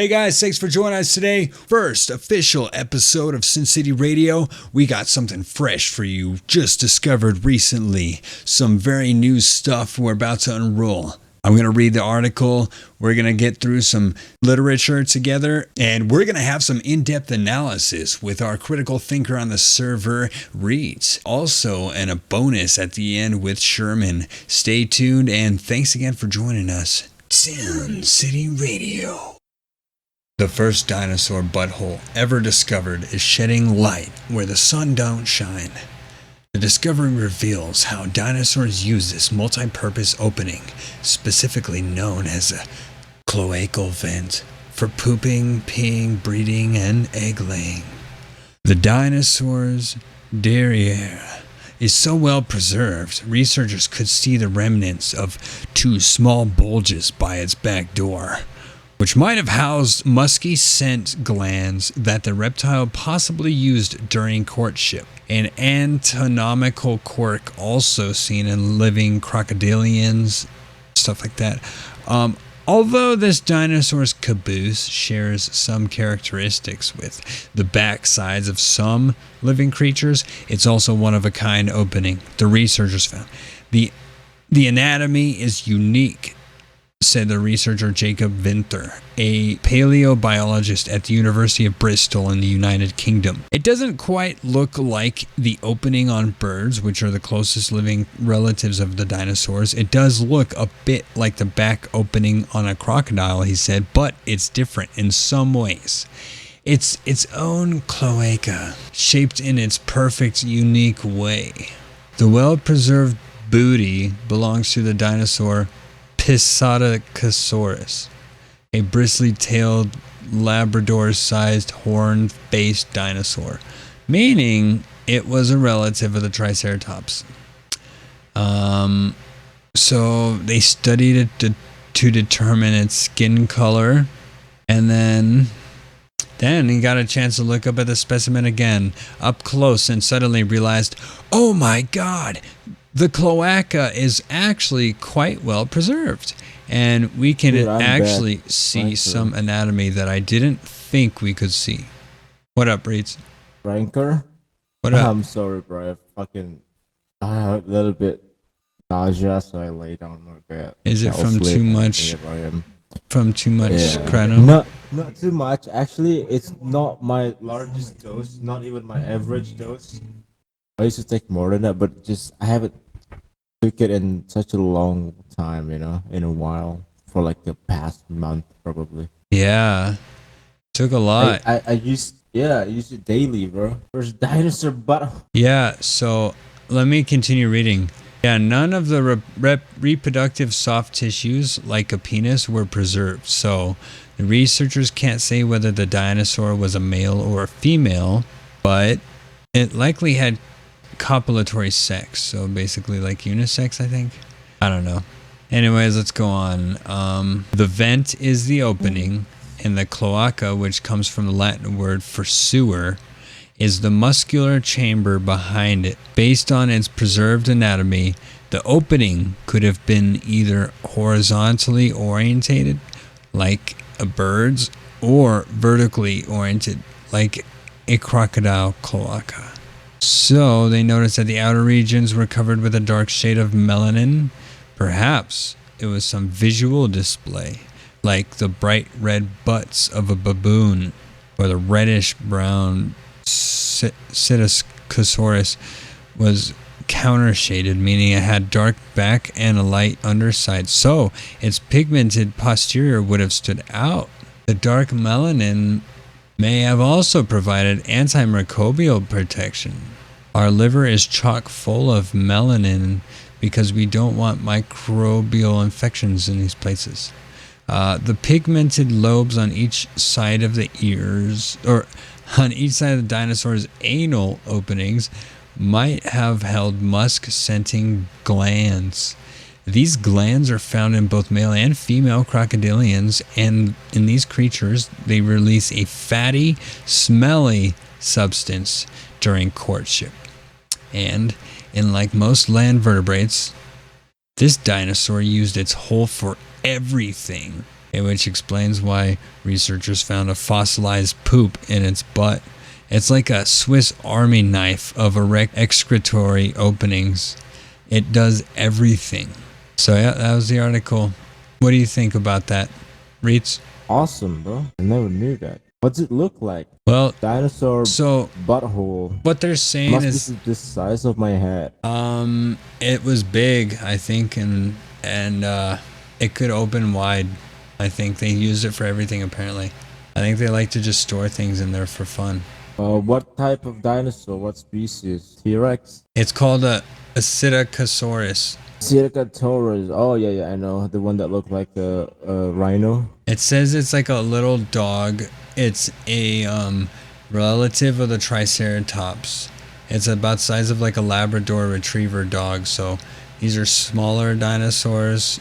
Hey guys, thanks for joining us today. First official episode of Sin City Radio. We got something fresh for you, just discovered recently. Some very new stuff we're about to unroll. I'm going to read the article, we're going to get through some literature together, and we're going to have some in-depth analysis with our critical thinker on the server, Reitz. Also, and a bonus at the end with Sherman. Stay tuned, and thanks again for joining us. Sin City Radio. The first dinosaur butthole ever discovered is shedding light where the sun don't shine. The discovery reveals how dinosaurs use this multi-purpose opening, specifically known as a cloacal vent, for pooping, peeing, breeding, and egg laying. The dinosaur's derriere is so well preserved, researchers could see the remnants of two small bulges by its back door, which might have housed musky scent glands that the reptile possibly used during courtship. An anatomical quirk also seen in living crocodilians, stuff like that. Although this dinosaur's caboose shares some characteristics with the backsides of some living creatures, it's also one of a kind opening, the researchers found. The anatomy is unique, said the researcher Jacob Vinther, a paleobiologist at the University of Bristol in the United Kingdom. It doesn't quite look like the opening on birds, which are the closest living relatives of the dinosaurs. It does look a bit like the back opening on a crocodile, he said, but it's different in some ways. It's its own cloaca, shaped in its perfect, unique way. The well-preserved booty belongs to the dinosaur Pisatocasaurus, a bristly-tailed Labrador-sized horn-faced dinosaur, meaning it was a relative of the Triceratops. So they studied it to determine its skin color, and then he got a chance to look up at the specimen again, up close, and suddenly realized, oh my God! The cloaca is actually quite well preserved, and we can actually see some anatomy that I didn't think we could see. What up, Reitz? Rancor? What up? I'm sorry, bro. I have a little bit nausea, so I lay down on my bed. Is it from too much? From too much kratom? Not too much. Actually, it's not my largest dose. Not even my average dose. I used to take more than that, but I haven't took it in such a long time, in a while, for like the past month probably. Yeah, took a lot. I used it daily, bro. First dinosaur butt. Yeah, so let me continue reading. Yeah, none of the reproductive soft tissues, like a penis, were preserved. So the researchers can't say whether the dinosaur was a male or a female, but it likely had copulatory sex, so basically like unisex, I think. I don't know. Anyways, let's go on. The vent is the opening, and the cloaca, which comes from the Latin word for sewer, is the muscular chamber behind it. Based on its preserved anatomy, the opening could have been either horizontally orientated, like a bird's, or vertically oriented, like a crocodile cloaca. So they noticed that the outer regions were covered with a dark shade of melanin. Perhaps it was some visual display, like the bright red butts of a baboon, or the reddish-brown Psittacosaurus was countershaded, meaning it had dark back and a light underside, so its pigmented posterior would have stood out. The dark melanin may have also provided antimicrobial protection. Our liver is chock full of melanin because we don't want microbial infections in these places. The pigmented lobes on each side of the ears, or on each side of the dinosaur's anal openings, might have held musk-scenting glands. These glands are found in both male and female crocodilians, and in these creatures, they release a fatty, smelly substance during courtship. And, like most land vertebrates, this dinosaur used its hole for everything. which explains why researchers found a fossilized poop in its butt. It's like a Swiss Army knife of erect excretory openings. It does everything. So yeah, that was the article. What do you think about that, Reitz? Awesome, bro. I never knew that. What's it look like? Well, Dinosaur so butthole. what they're saying Must is be the size of my head. it was big, I think, and it could open wide. I think they used it for everything apparently. I think they like to just store things in there for fun. What type of dinosaur? What species? T-Rex? It's called a Psittacosaurus. Circatosaurus. Oh yeah, I know the one that looked like a rhino. It says it's like a little dog. It's a relative of the Triceratops. It's about the size of like a Labrador Retriever dog. So these are smaller dinosaurs,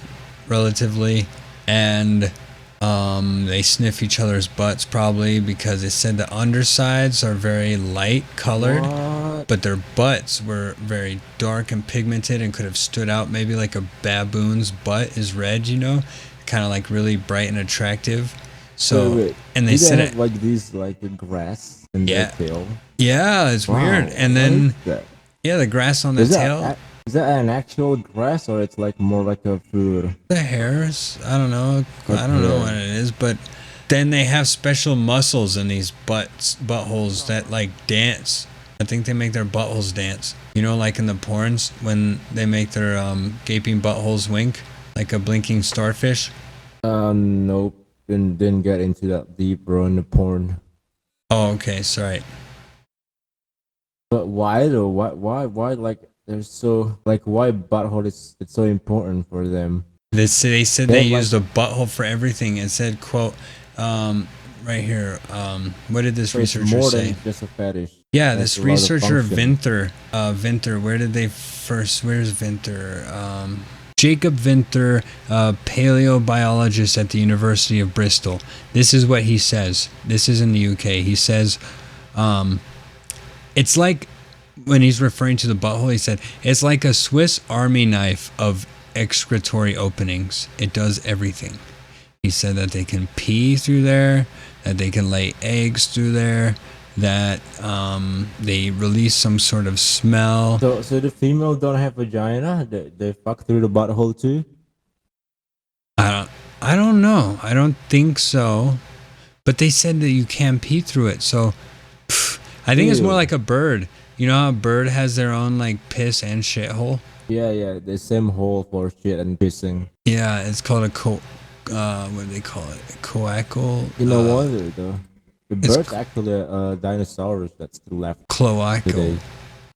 relatively, and they sniff each other's butts probably because it said the undersides are very light colored. What? But their butts were very dark and pigmented and could have stood out. Maybe like a baboon's butt is red, kind of like really bright and attractive. So, Wait. and they Do said have it, like these like the grass in Yeah. their tail. yeah, it's Wow, weird. And what then, is that? yeah, the grass on the Is tail, that is that an actual grass or it's like more like a food? the hairs, I don't know. What I don't know hair? what it is, but then they have special muscles in these buttholes that like dance. I think they make their buttholes dance. Like in the porns when they make their gaping buttholes wink, like a blinking starfish. Nope. Didn't get into that deep, bro, in the porn. Oh, okay, sorry. But why though? Why? Like, they're so like, why butthole is it's so important for them? They said They they have, like- used a butthole for everything. It said, quote, right here. What did this So it's researcher more say? than just a fetish. Yeah, That's this a lot of researcher function. Vinther. Where's Vinther? Jacob Vinther, paleobiologist at the University of Bristol. This is what he says. This is in the UK. He says, it's like, when he's referring to the butthole, he said, it's like a Swiss Army knife of excretory openings. It does everything. He said that they can pee through there, that they can lay eggs through there, that they release some sort of smell. So the female don't have vagina. They fuck through the butthole too. I don't know. I don't think so. But they said that you can pee through it. So I think it's more Ew. like a bird. You know how a bird has their own like piss and shit hole? Yeah, the same hole for shit and pissing. Yeah, it's called a what do they call it? A coacal. You know wonder though. The it's bird's actually a dinosaurus that's still left Cloacal. today.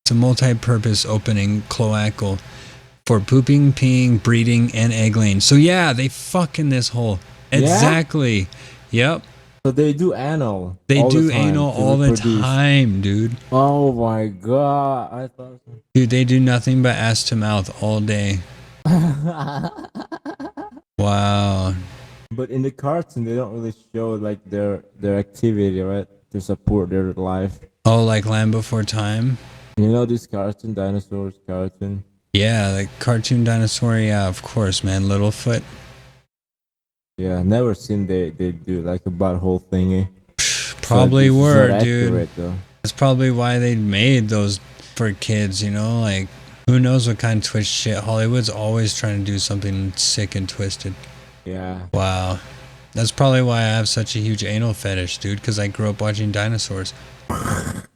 It's a multi-purpose opening cloacal for pooping, peeing, breeding, and egg laying. So yeah, they fuck in this hole. Yeah? Exactly. Yep. So they do anal. They all do the time anal to all the reproduce. time, dude. Oh my god! I thought. Dude, they do nothing but ass to mouth all day. Wow. But in the cartoon, they don't really show like their activity, right, to support their life. Oh, like Land Before Time? You know this cartoon, dinosaurs cartoon. Yeah, like cartoon dinosaur. Yeah, of course, man. Littlefoot. Yeah, never seen they do like a butthole thingy. Probably So it's were, not dude. accurate, though. That's probably why they made those for kids, like who knows what kind of twist shit. Hollywood's always trying to do something sick and twisted. Yeah. Wow. That's probably why I have such a huge anal fetish, dude, because I grew up watching dinosaurs.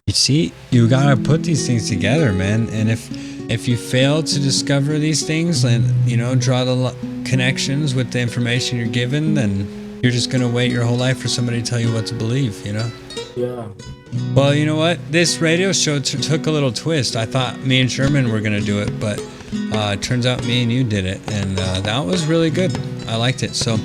You see, you gotta put these things together, man. And if you fail to discover these things and, draw the connections with the information you're given, then you're just gonna wait your whole life for somebody to tell you what to believe, Yeah. Well, you know what? This radio show took a little twist. I thought me and Sherman were going to do it, but it turns out me and you did it. And that was really good. I liked it. So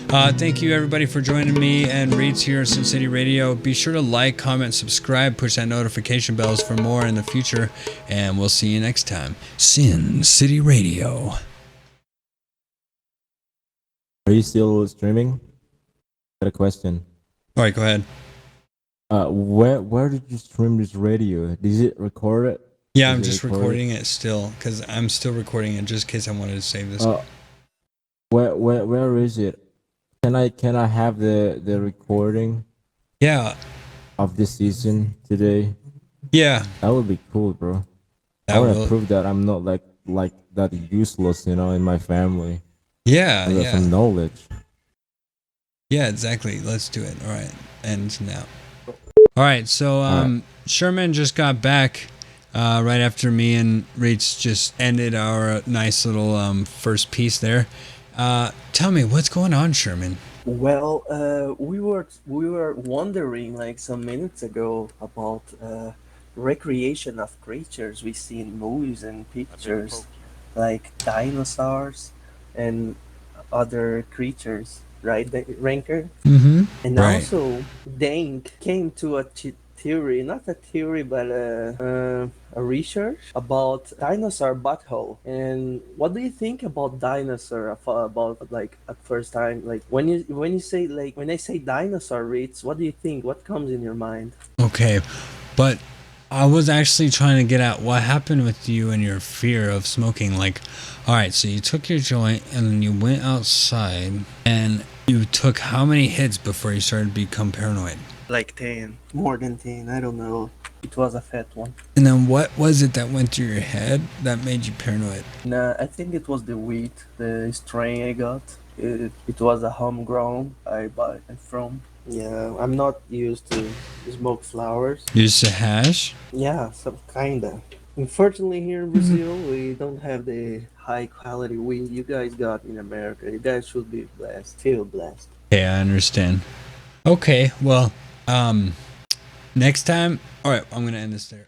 thank you, everybody, for joining me and Reitz here at Sin City Radio. Be sure to like, comment, subscribe, push that notification bells for more in the future. And we'll see you next time. Sin City Radio. Are you still streaming? Got a question. All right, go ahead. Where did you stream this radio? Is it recorded? Yeah, I'm Is it just recording it still because I'm still recording it just in case I wanted to save this. Where is it? Can I have the recording Yeah, of this season today? yeah, That would be cool, bro. I that want to will. prove that I'm not like that useless, in my family. Yeah, I got yeah, some knowledge. yeah, exactly. Let's do it. All right, ends now. All right, so All right. Sherman just got back right after me and Reitz just ended our nice little first piece there. Tell me what's going on, Sherman. Well, we were wondering like some minutes ago about recreation of creatures we see in movies and pictures, like dinosaurs and other creatures, right, Rancor? Mm-hmm. And Right. also, Dane came to a theory, not a theory, but a research about dinosaur butthole. And what do you think about dinosaur? About like at first time, like when I say dinosaur, Reitz, what do you think? What comes in your mind? Okay, but I was actually trying to get at what happened with you and your fear of smoking. Like, all right, so you took your joint and then you went outside and you took how many hits before you started to become paranoid? Like 10, more than 10. I don't know. It was a fat one. And then what was it that went through your head that made you paranoid? Nah, I think it was the wheat, the strain I got. It was a homegrown I bought it from. Yeah, I'm not used to smoke flowers. Used to hash? Yeah, some kinda. Unfortunately, here in Brazil, we don't have the high quality weed you guys got in America. You guys should be blessed. Feel blessed. Okay, I understand. Okay, well, next time, all right, I'm gonna end this there.